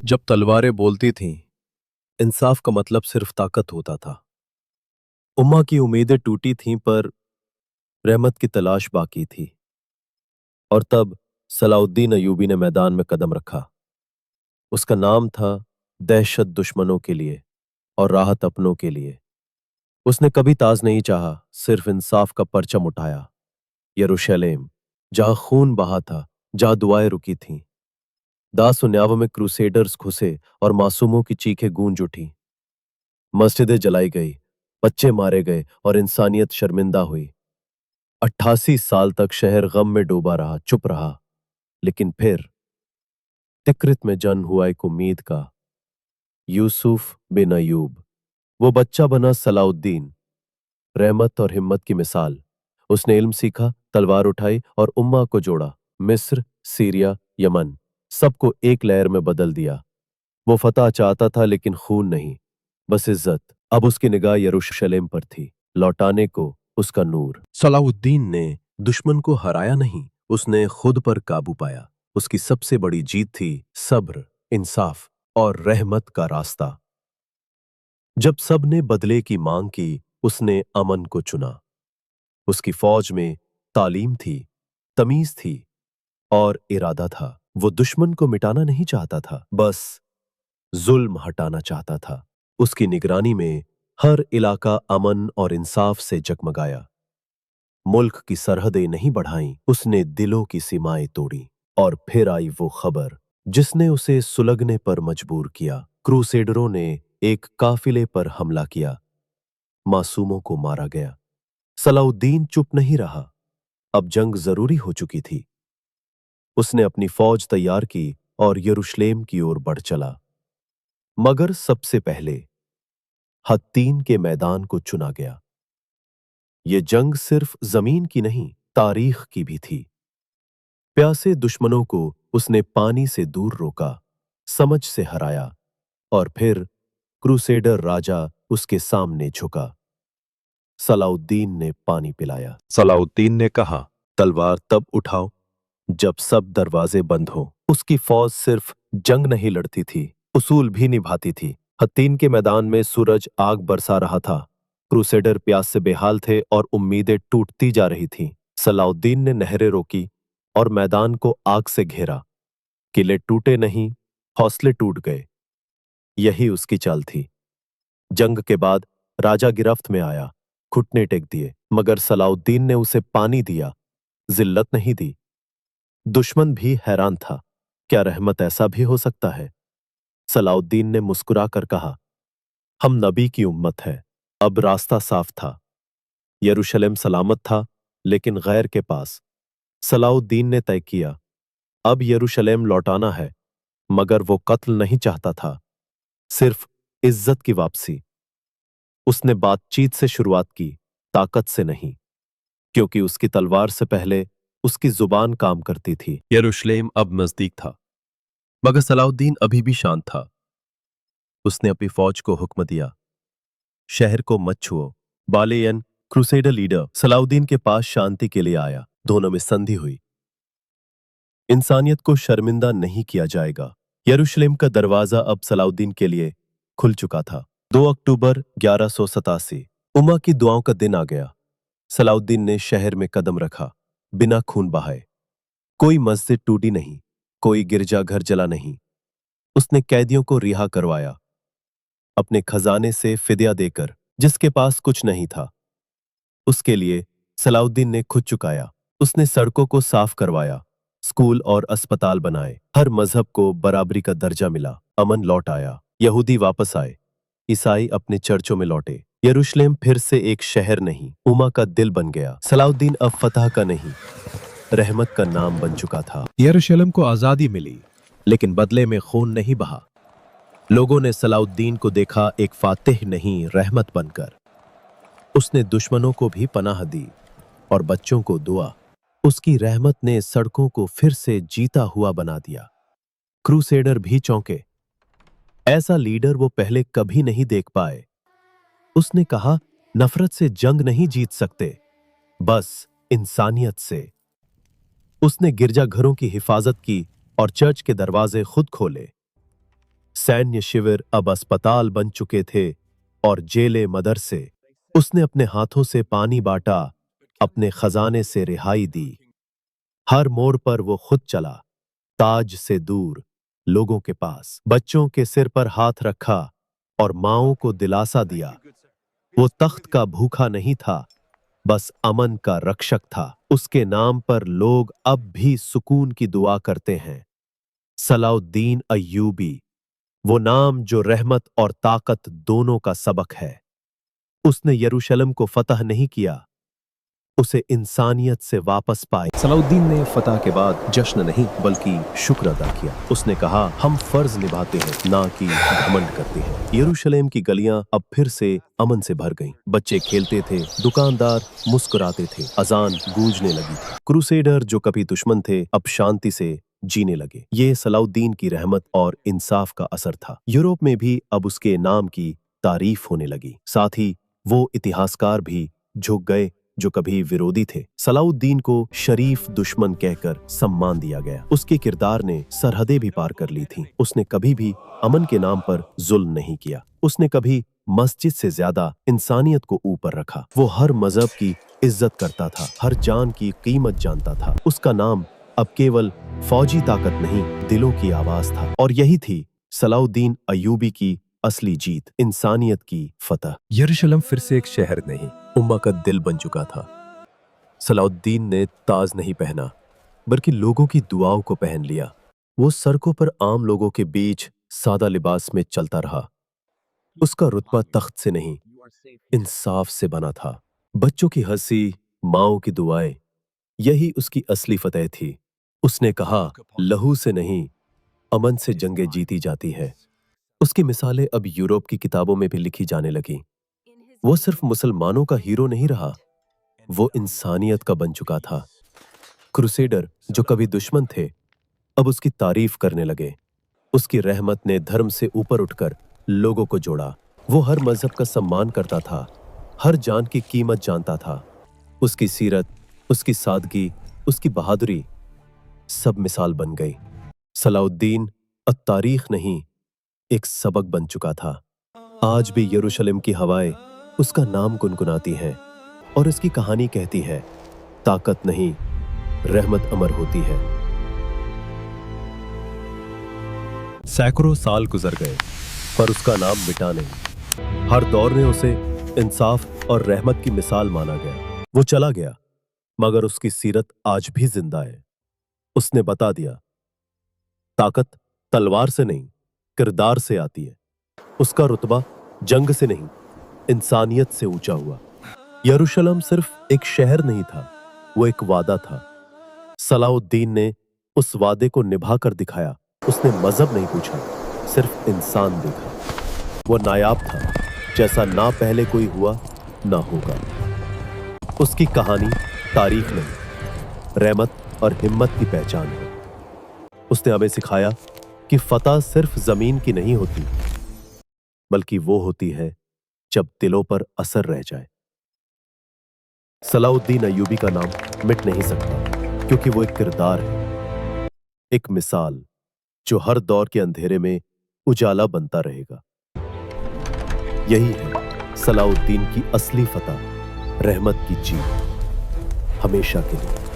जब तलवारें बोलती थीं, इंसाफ का मतलब सिर्फ ताकत होता था। उम्मा की उम्मीदें टूटी थीं पर रहमत की तलाश बाकी थी। और तब सलाउद्दीन अयूबी ने मैदान में कदम रखा। उसका नाम था दहशत दुश्मनों के लिए और राहत अपनों के लिए। उसने कभी ताज नहीं चाहा, सिर्फ इंसाफ का परचम उठाया। यरूशलेम, जहां खून बहा था, जहां दुआएं रुकी थीं। दास उन्याव में क्रूसेडर्स घुसे और मासूमों की चीखें गूंज उठी। मस्जिदें जलाई गई, बच्चे मारे गए और इंसानियत शर्मिंदा हुई। 88 साल तक शहर गम में डूबा रहा, चुप रहा। लेकिन फिर तिक्रित में जन्म हुआ एक उम्मीद का। यूसुफ बिन अयूब, वो बच्चा बना सलाउद्दीन, रहमत और हिम्मत की मिसाल। उसने इल्म सीखा, तलवार उठाई और उम्मा को जोड़ा। मिस्र, सीरिया, यमन, सबको एक लहर में बदल दिया। वो फतह चाहता था लेकिन खून नहीं, बस इज्जत। अब उसकी निगाह यरूशलेम पर थी, लौटाने को उसका नूर। सलाउद्दीन ने दुश्मन को हराया नहीं, उसने खुद पर काबू पाया। उसकी सबसे बड़ी जीत थी सब्र, इंसाफ और रहमत का रास्ता। जब सब ने बदले की मांग की, उसने अमन को चुना। उसकी फौज में तालीम थी, तमीज थी और इरादा था। वो दुश्मन को मिटाना नहीं चाहता था, बस जुल्म हटाना चाहता था। उसकी निगरानी में हर इलाका अमन और इंसाफ से जगमगाया। मुल्क की सरहदें नहीं बढ़ाईं, उसने दिलों की सीमाएं तोड़ी। और फिर आई वो खबर जिसने उसे सुलगने पर मजबूर किया। क्रूसेडरों ने एक काफिले पर हमला किया, मासूमों को मारा गया। सलाउद्दीन चुप नहीं रहा, अब जंग जरूरी हो चुकी थी। उसने अपनी फौज तैयार की और यरूशलेम की ओर बढ़ चला। मगर सबसे पहले हत्तीन के मैदान को चुना गया। ये जंग सिर्फ जमीन की नहीं, तारीख की भी थी। प्यासे दुश्मनों को उसने पानी से दूर रोका, समझ से हराया। और फिर क्रूसेडर राजा उसके सामने झुका। सलाउद्दीन ने पानी पिलाया। सलाउद्दीन ने कहा, तलवार तब उठाओ जब सब दरवाजे बंद हो। उसकी फौज सिर्फ जंग नहीं लड़ती थी, उसूल भी निभाती थी। हत्तीन के मैदान में सूरज आग बरसा रहा था। क्रूसेडर प्यास से बेहाल थे और उम्मीदें टूटती जा रही थीं। सलाउद्दीन ने नहरें रोकी और मैदान को आग से घेरा। किले टूटे नहीं, हौसले टूट गए। यही उसकी चाल थी। जंग के बाद राजा गिरफ्त में आया, घुटने टेक दिए, मगर सलाउद्दीन ने उसे पानी दिया, जिल्लत नहीं दी। दुश्मन भी हैरान था, क्या रहमत ऐसा भी हो सकता है? सलाउद्दीन ने मुस्कुरा कर कहा, हम नबी की उम्मत है। अब रास्ता साफ था। यरूशलेम सलामत था, लेकिन गैर के पास। सलाउद्दीन ने तय किया, अब यरूशलेम लौटाना है। मगर वो कत्ल नहीं चाहता था, सिर्फ इज्जत की वापसी। उसने बातचीत से शुरुआत की, ताकत से नहीं, क्योंकि उसकी तलवार से पहले उसकी जुबान काम करती थी। यरूशलेम अब नजदीक था, मगर सलाउद्दीन अभी भी शांत था। उसने अपनी फौज को हुक्म दिया, शहर को मत छुओ। बालेयन, क्रूसेडर लीडर, सलाउद्दीन के पास शांति के लिए आया। दोनों में संधि हुई। इंसानियत को शर्मिंदा नहीं किया जाएगा। यरूशलेम का दरवाजा अब सलाउद्दीन के लिए खुल चुका था। 2 अक्टूबर 1187, उमा की दुआओं का दिन आ गया। सलाउद्दीन ने शहर में कदम रखा, बिना खून बहाए। कोई मस्जिद टूटी नहीं, कोई गिरजाघर जला नहीं। उसने कैदियों को रिहा करवाया, अपने खजाने से फिदिया देकर, जिसके पास कुछ नहीं था उसके लिए सलाउद्दीन ने खुद चुकाया। उसने सड़कों को साफ करवाया, स्कूल और अस्पताल बनाए। हर मजहब को बराबरी का दर्जा मिला। अमन लौट आया। यहूदी वापस आए, ईसाई अपने चर्चों में लौटे। यरूशलेम फिर से एक शहर नहीं, उमा का दिल बन गया। सलाउद्दीन अब फतह का नहीं, रहमत का नाम बन चुका था। यरूशलेम को आजादी मिली, लेकिन बदले में खून नहीं बहा। लोगों ने सलाउद्दीन को देखा एक फातिह नहीं, रहमत बनकर। उसने दुश्मनों को भी पनाह दी और बच्चों को दुआ। उसकी रहमत ने सड़कों को फिर से जीता हुआ बना दिया। क्रूसेडर भी चौंके। ऐसा लीडर वो पहले कभी नहीं देख पाए। उसने कहा, नफरत से जंग नहीं जीत सकते, बस इंसानियत से। उसने गिरजाघरों की हिफाजत की और चर्च के दरवाजे खुद खोले। सैन्य शिविर अब अस्पताल बन चुके थे और जेले मदरसे। उसने अपने हाथों से पानी बांटा, अपने खजाने से रिहाई दी। हर मोड़ पर वो खुद चला, ताज से दूर, लोगों के पास। बच्चों के सिर पर हाथ रखा और माँओं को दिलासा दिया। वो तख्त का भूखा नहीं था, बस अमन का रक्षक था। उसके नाम पर लोग अब भी सुकून की दुआ करते हैं। सलाउद्दीन अय्यूबी, वो नाम जो रहमत और ताकत दोनों का सबक है। उसने यरूशलेम को फतह नहीं किया, उसे इंसानियत से वापस पाए। सलाउद्दीन ने फतह के बाद जश्न नहीं बल्कि शुक्र अदा किया। उसने कहा, हम फर्ज निभाते हैं, ना कि घमंड करते हैं। यरूशलेम की गलियां अब फिर से अमन से भर गईं। बच्चे खेलते थे, दुकानदार मुस्कुराते थे, अजान गूंजने लगी थी। क्रूसेडर जो कभी दुश्मन थे अब शांति से जीने लगे। ये सलाउद्दीन की रहमत और इंसाफ का असर था। यूरोप में भी अब उसके नाम की तारीफ होने लगी। साथ ही वो इतिहासकार भी झुक गए जो कभी विरोधी थे। सलाउद्दीन को शरीफ दुश्मन कहकर सम्मान दिया गया। उसके किरदार ने सरहदें भी पार कर ली थीं। उसने कभी भी अमन के नाम पर जुल्म नहीं किया। उसने कभी मस्जिद से ज्यादा इंसानियत को ऊपर रखा। वो हर मजहब की इज्जत करता था, हर जान की कीमत जानता था। उसका नाम अब केवल फौजी ताकत नहीं, दिलों की आवाज था। और यही थी सलाउद्दीन अय्यूबी की असली जीत, इंसानियत की फतह। यरूशलेम फिर से एक शहर नहीं, उम्मा का दिल बन चुका था। सलाउद्दीन ने ताज नहीं पहना, बल्कि लोगों की दुआओं को पहन लिया। वो सड़कों पर आम लोगों के बीच सादा लिबास में चलता रहा। उसका रुतबा तख्त से नहीं, इंसाफ से बना था। बच्चों की हंसी, माओं की दुआएं, यही उसकी असली फतह थी। उसने कहा, लहू से नहीं, अमन से जंगें जीती जाती है। उसकी मिसालें अब यूरोप की किताबों में भी लिखी जाने लगी। वो सिर्फ मुसलमानों का हीरो नहीं रहा, वो इंसानियत का बन चुका था। क्रूसेडर जो कभी दुश्मन थे अब उसकी तारीफ करने लगे। उसकी रहमत ने धर्म से ऊपर उठकर लोगों को जोड़ा। वो हर मजहब का सम्मान करता था, हर जान की कीमत जानता था। उसकी सीरत, उसकी सादगी, उसकी बहादुरी सब मिसाल बन गई। सलाउद्दीन अब तारीख नहीं, एक सबक बन चुका था। आज भी यरूशलेम की हवाएं उसका नाम गुनगुनाती हैं और इसकी कहानी कहती है, ताकत नहीं, रहमत अमर होती है। सैकड़ों साल गुजर गए पर उसका नाम मिटा नहीं। हर दौर में उसे इंसाफ और रहमत की मिसाल माना गया। वो चला गया मगर उसकी सीरत आज भी जिंदा है। उसने बता दिया, ताकत तलवार से नहीं, किरदार से आती है। उसका रुतबा जंग से नहीं, इंसानियत से ऊंचा हुआ। यरूशलेम सिर्फ एक शहर नहीं था, वो एक वादा था। सलाउद्दीन ने उस वादे को निभाकर दिखाया। उसने मजहब नहीं पूछा, सिर्फ इंसान देखा। वो नायाब था, जैसा ना पहले कोई हुआ ना होगा। उसकी कहानी तारीख नहीं, रहमत और हिम्मत की पहचान है। उसने हमें सिखाया कि फतह सिर्फ जमीन की नहीं होती, बल्कि वो होती है जब दिलों पर असर रह जाए। सलाउद्दीन अय्यूबी का नाम मिट नहीं सकता, क्योंकि वो एक किरदार है, एक मिसाल जो हर दौर के अंधेरे में उजाला बनता रहेगा। यही है सलाउद्दीन की असली फतह, रहमत की जीत, हमेशा के लिए।